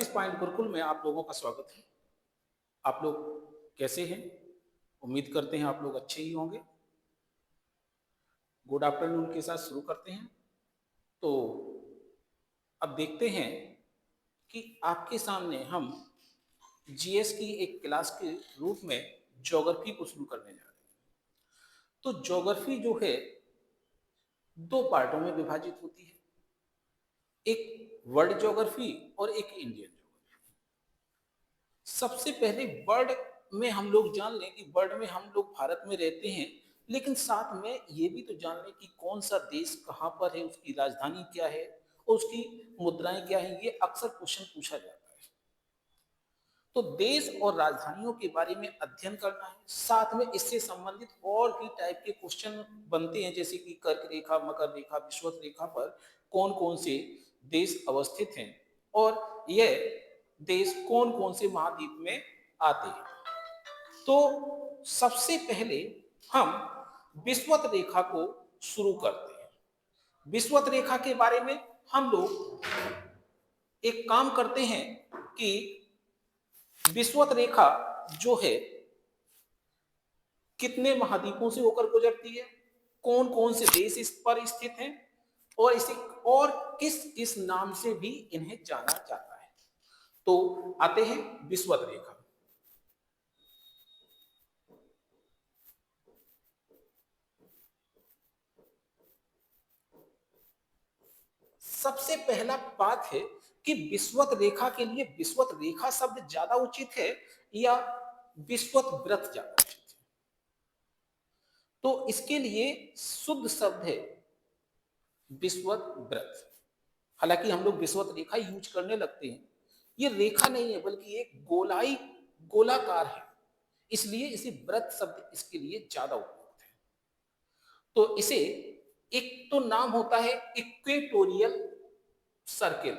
इस पॉइंट गुरुकुल में आप लोगों का स्वागत है। आप लोग कैसे हैं? उम्मीद करते हैं आप लोग अच्छे ही होंगे। गुड आफ्टरनून के साथ शुरू करते हैं। तो अब देखते हैं कि आपके सामने हम जीएस की एक क्लास के रूप में ज्योग्राफी को शुरू करने जा रहे हैं। तो ज्योग्राफी जो है दो पार्टों में विभाजित होती है, एक वर्ल्ड ज्योग्राफी और एक इंडियन ज्योग्राफी। सबसे पहले वर्ल्ड में हम लोग जान लें कि वर्ल्ड में हम लोग भारत में रहते हैं, लेकिन साथ में ये भी तो जान लें कि कौन सा देश कहाँ पर है, उसकी राजधानी क्या है और उसकी मुद्राएं क्या है। ये अक्सर क्वेश्चन पूछा जाता है। तो देश और राजधानियों के बारे में अध्ययन करना है, साथ में इससे संबंधित और भी टाइप के क्वेश्चन बनते हैं, जैसे कि कर्क रेखा, मकर रेखा, विषुवत रेखा पर कौन कौन से देश अवस्थित हैं और यह देश कौन कौन से महाद्वीप में आते हैं। तो सबसे पहले हम विषुवत रेखा को शुरू करते हैं। विषुवत रेखा के बारे में हम लोग एक काम करते हैं कि विषुवत रेखा जो है कितने महाद्वीपों से होकर गुजरती है, कौन कौन से देश इस पर स्थित हैं और इसे और किस किस नाम से भी इन्हें जाना जाता है। तो आते हैं विषुवत रेखा। सबसे पहला बात है कि विषुवत रेखा के लिए विषुवत रेखा शब्द ज्यादा उचित है या विषुवत व्रत ज्यादा उचित है? तो इसके लिए शुद्ध शब्द है विषुवत व्रत। हालांकि हम लोग विषुवत रेखा यूज करने लगते हैं, ये रेखा नहीं है बल्कि एक गोलाकार है, इसलिए इसे व्रत शब्द इसके लिए ज्यादा उपयुक्त है। तो इसे एक तो नाम होता है इक्वेटोरियल सर्किल।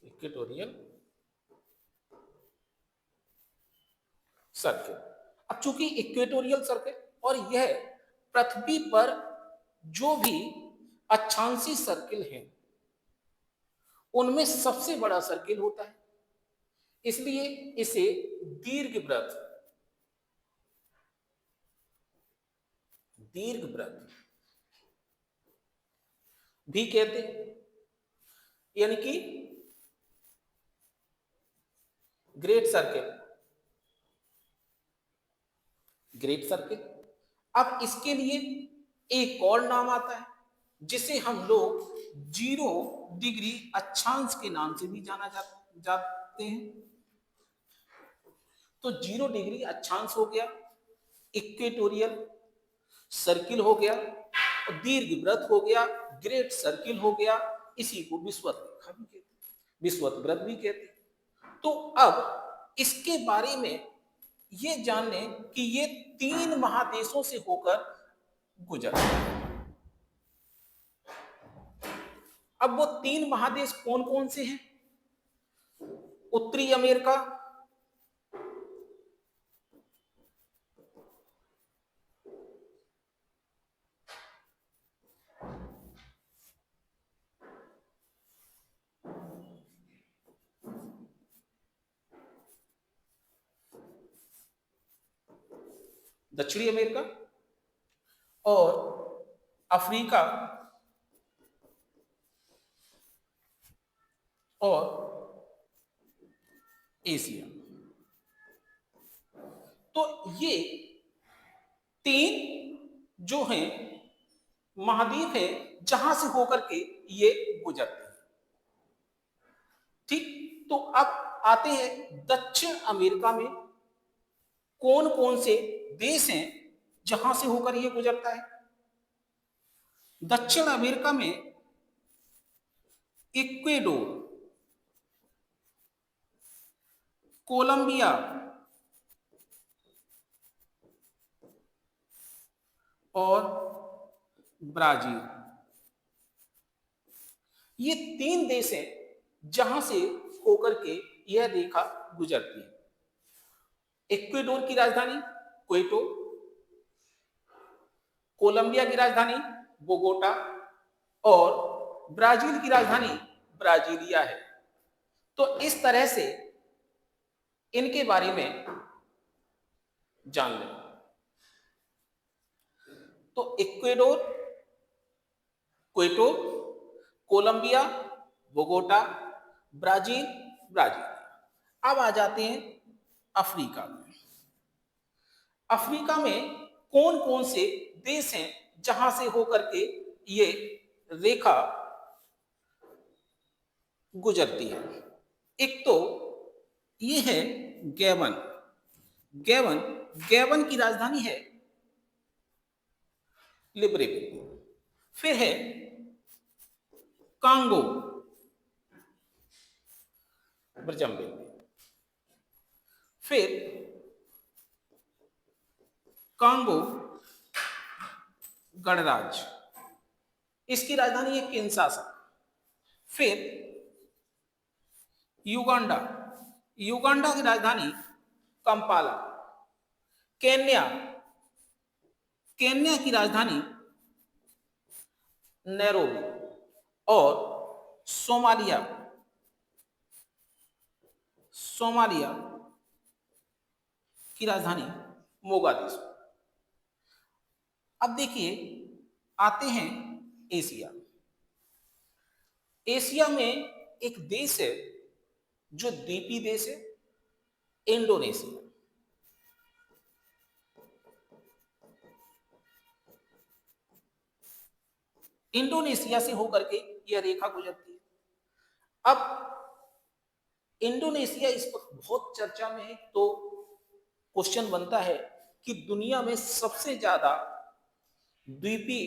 Equatorial circle. अब चूंकि इक्वेटोरियल सर्किल और यह पृथ्वी पर जो भी अक्षांशीय सर्किल है उनमें सबसे बड़ा सर्किल होता है, इसलिए इसे दीर्घवृत्त भी कहते हैं, यानी कि ग्रेट सर्किल। Great circle. अब इसके लिए एक और नाम आता है जिसे हम लोग 0 डिग्री अक्षांश के नाम से भी जाते हैं। तो 0 डिग्री अक्षांश हो गया, इक्वेटोरियल सर्किल हो गया और दीर्घवृत्त हो गया, ग्रेट सर्किल हो गया। इसी को विषुवत रेखा भी कहते हैं, विषुवत व्रत भी कहते हैं। तो अब इसके बारे में ये जान लें कि ये 3 महादेशों से होकर गुजरता है। अब वो 3 महादेश कौन कौन से हैं? उत्तरी अमेरिका, दक्षिणी अमेरिका और अफ्रीका और एशिया। तो ये 3 जो हैं महाद्वीप है जहां से होकर के ये गुजरते हैं। ठीक। तो अब आते हैं दक्षिण अमेरिका में कौन कौन से देश हैं जहां से होकर ये गुजरता है। दक्षिण अमेरिका में इक्वेडोर, कोलंबिया और ब्राजील, ये 3 देश हैं जहां से होकर के यह रेखा गुजरती है। इक्वाडोर की राजधानी क्वेटो, कोलंबिया की राजधानी बोगोटा और ब्राजील की राजधानी ब्राजीलिया है। तो इस तरह से इनके बारे में जान लें। तो Ecuador, Quito, Colombia, Bogota, Brazil, Brazil. अब आ जाते हैं अफ्रीका में। अफ्रीका में कौन कौन से देश हैं जहां से होकर के ये रेखा गुजरती है? एक तो ये है गैबन। गैबन, गैबन की राजधानी है लिब्रेविल। फिर है कांगो, ब्रजम्बिल। फिर कांगो गणराज्य, इसकी राजधानी है किंशासा। फिर युगांडा, युगांडा की राजधानी कंपाला। केन्या, केन्या की राजधानी नैरोबी। और सोमालिया, सोमालिया की राजधानी मोगादिशु। अब देखिए, आते हैं एशिया। एशिया में एक देश है जो द्वीपी देश है, इंडोनेशिया। इंडोनेशिया से होकर के यह रेखा गुजरती है। अब इंडोनेशिया इस वक्त बहुत चर्चा में है। तो क्वेश्चन बनता है कि दुनिया में सबसे ज्यादा द्वीपी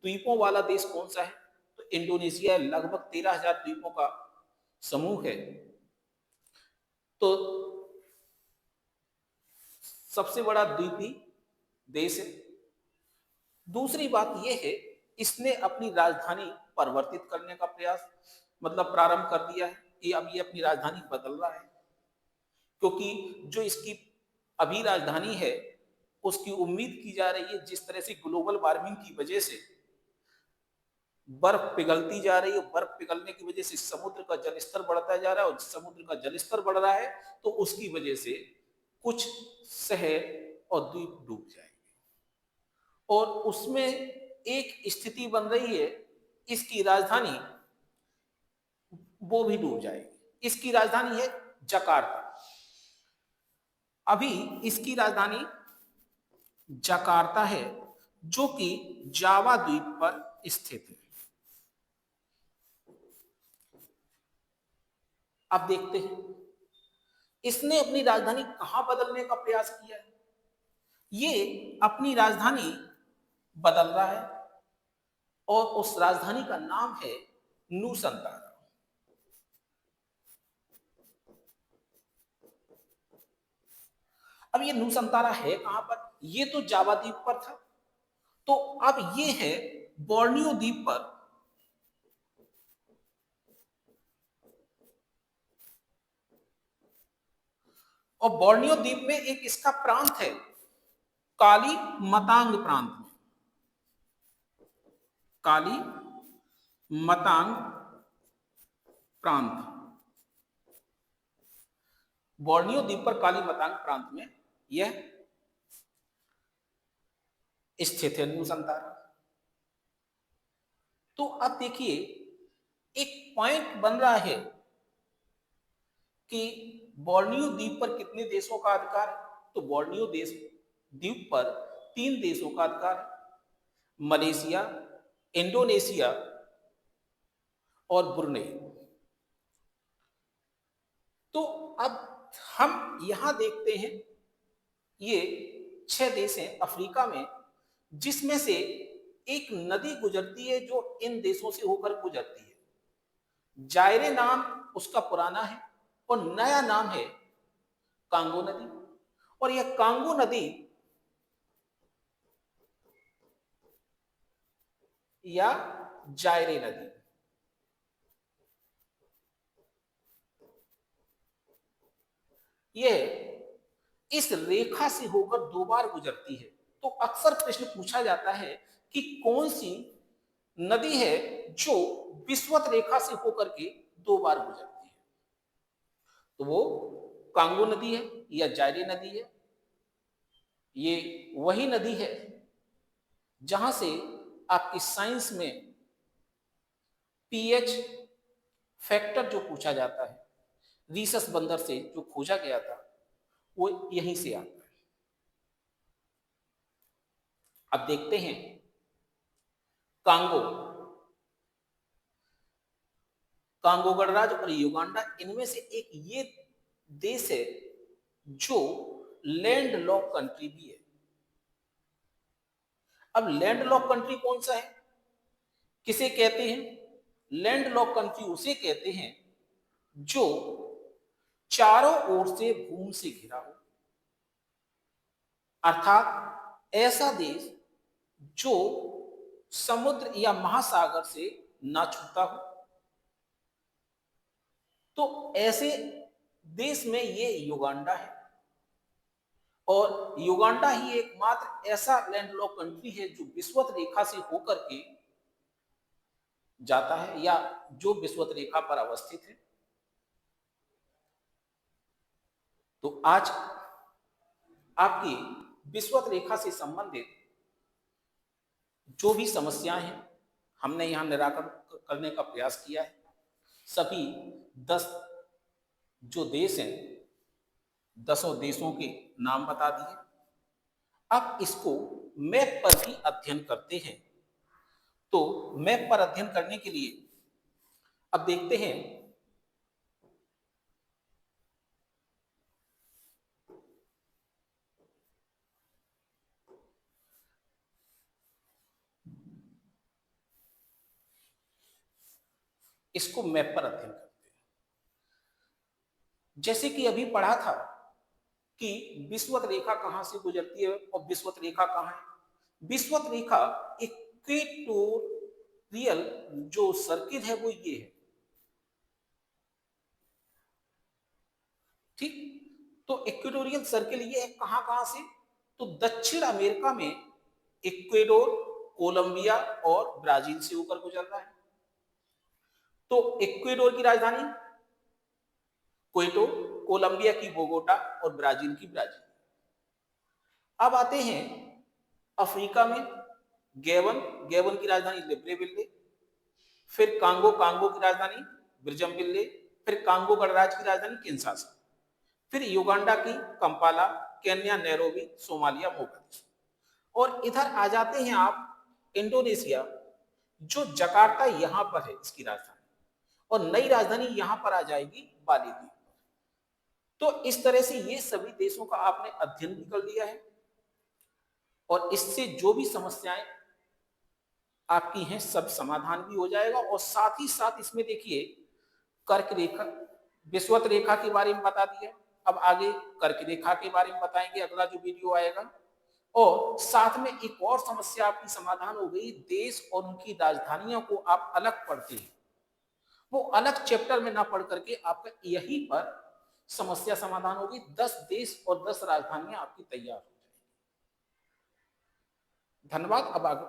द्वीपों वाला देश कौन सा है? तो इंडोनेशिया लगभग 13,000 द्वीपों का समूह है। तो सबसे बड़ा द्वीपी देश है। दूसरी बात यह है, इसने अपनी राजधानी परिवर्तित करने का प्रयास मतलब प्रारंभ कर दिया है। अब ये अपनी राजधानी बदल रहा है, क्योंकि जो इसकी अभी राजधानी है उसकी उम्मीद की जा रही है, जिस तरह से ग्लोबल वार्मिंग की वजह से बर्फ पिघलती जा रही है, बर्फ पिघलने की वजह से समुद्र का जलस्तर बढ़ता जा रहा है, और समुद्र का जलस्तर बढ़ रहा है तो उसकी वजह से कुछ शहर और द्वीप डूब जाएंगे। और उसमें एक स्थिति बन रही है, इसकी राजधानी वो भी डूब जाएगी। इसकी राजधानी है जकार्ता। अभी इसकी राजधानी जकार्ता है, जो कि जावा द्वीप पर स्थित है। अब देखते हैं इसने अपनी राजधानी कहां बदलने का प्रयास किया है। ये अपनी राजधानी बदल रहा है और उस राजधानी का नाम है नूसंतारा। अब ये नूसंतारा है कहां पर? ये तो जावा द्वीप पर था, तो अब ये है बोर्नियो द्वीप पर। और बोर्नियो द्वीप में एक इसका प्रांत है काली मतांग प्रांत में। काली मतांग प्रांत, बोर्नियो द्वीप पर काली मतांग प्रांत में यह स्थित है नूसंतारा। तो अब देखिए, एक पॉइंट बन रहा है कि बोर्नियो द्वीप पर कितने देशों का अधिकार है? तो बोर्नियो देश द्वीप पर 3 देशों का अधिकार है, मलेशिया, इंडोनेशिया और ब्रुनेई। तो अब हम यहां देखते हैं, ये 6 देश हैं अफ्रीका में, जिसमें से एक नदी गुजरती है जो इन देशों से होकर गुजरती है। जायरे नाम उसका पुराना है और नया नाम है कांगो नदी। और यह कांगो नदी या जायरे नदी यह इस रेखा से होकर 2 बार गुजरती है। तो अक्सर प्रश्न पूछा जाता है कि कौन सी नदी है जो विषुवत रेखा से होकर के 2 बार गुजरती है। तो वो कांगो नदी है या जायरी नदी है। ये वही नदी है जहां से आपकी साइंस में पीएच फैक्टर जो पूछा जाता है, रीसस बंदर से जो खोजा गया था, वो यहीं से आता है। अब देखते हैं कांगो, कांगो गणराज्य और युगांडा, इनमें से एक ये देश है जो लैंड लॉक कंट्री भी है। अब लैंड लॉक कंट्री कौन सा है, किसे कहते हैं? लैंड लॉक कंट्री उसे कहते हैं जो चारों ओर से भूमि से घिरा हो, अर्थात ऐसा देश जो समुद्र या महासागर से ना छूता हो। तो ऐसे देश में ये युगांडा है, और युगांडा ही एकमात्र ऐसा लैंडलॉक कंट्री है जो विषुवत रेखा से होकर के जाता है या जो विषुवत रेखा पर अवस्थित है। तो आज आपकी विषुवत रेखा से संबंधित जो भी समस्याएं हैं हमने यहां निराकरण करने का प्रयास किया है। सभी 10 जो देश हैं, 10 देशों के नाम बता दिए। अब इसको मैप पर भी अध्ययन करते हैं। तो मैप पर अध्ययन करने के लिए अब देखते हैं इसको मैप पर अध्ययन करते हैं। जैसे कि अभी पढ़ा था कि विषुवत रेखा कहां से गुजरती है और विषुवत रेखा कहां है। विषुवत रेखा इक्वेटोरियल जो सर्किल है वो ये है, ठीक। तो इक्वेटोरियल सर्किल ये है कहां कहां से, तो दक्षिण अमेरिका में इक्वेडोर, कोलंबिया और ब्राजील से होकर गुजर रहा है। तो इक्वेडोर की राजधानी क्वेटो, कोलंबिया की बोगोटा और ब्राजील की ब्राजील। अब आते हैं अफ्रीका में गैबन, गैबन की राजधानी लिब्रेविले, फिर कांगो, कांगो की राजधानी ब्रिजमविले, फिर कांगो गणराज्य की राजधानी किंशासा, फिर युगांडा की Kampala, Kenya Nairobi, Somalia Mogadishu. और इधर आ जाते हैं आप इंडोनेशिया, जो जकार्ता यहां पर है इसकी राजधानी, और नई राजधानी यहां पर आ जाएगी बाली द्वीप। तो इस तरह से ये सभी देशों का आपने अध्ययन भी कर लिया है, और इससे जो भी समस्याएं आपकी हैं सब समाधान भी हो जाएगा। और साथ ही साथ इसमें देखिए कर्क रेखा, विषुवत रेखा के बारे में बता दिया। अब आगे कर्क रेखा के बारे में बताएंगे अगला जो वीडियो आएगा। और साथ में एक और समस्या आपकी समाधान हो गई, देश और उनकी राजधानियों को आप अलग पढ़ते हैं, वो अलग चैप्टर में ना पढ़ करके आपका यहीं पर समस्या समाधान होगी। 10 देश और 10 राजधानियां आपकी तैयार हो जाएंगी। धन्यवाद। अब आगे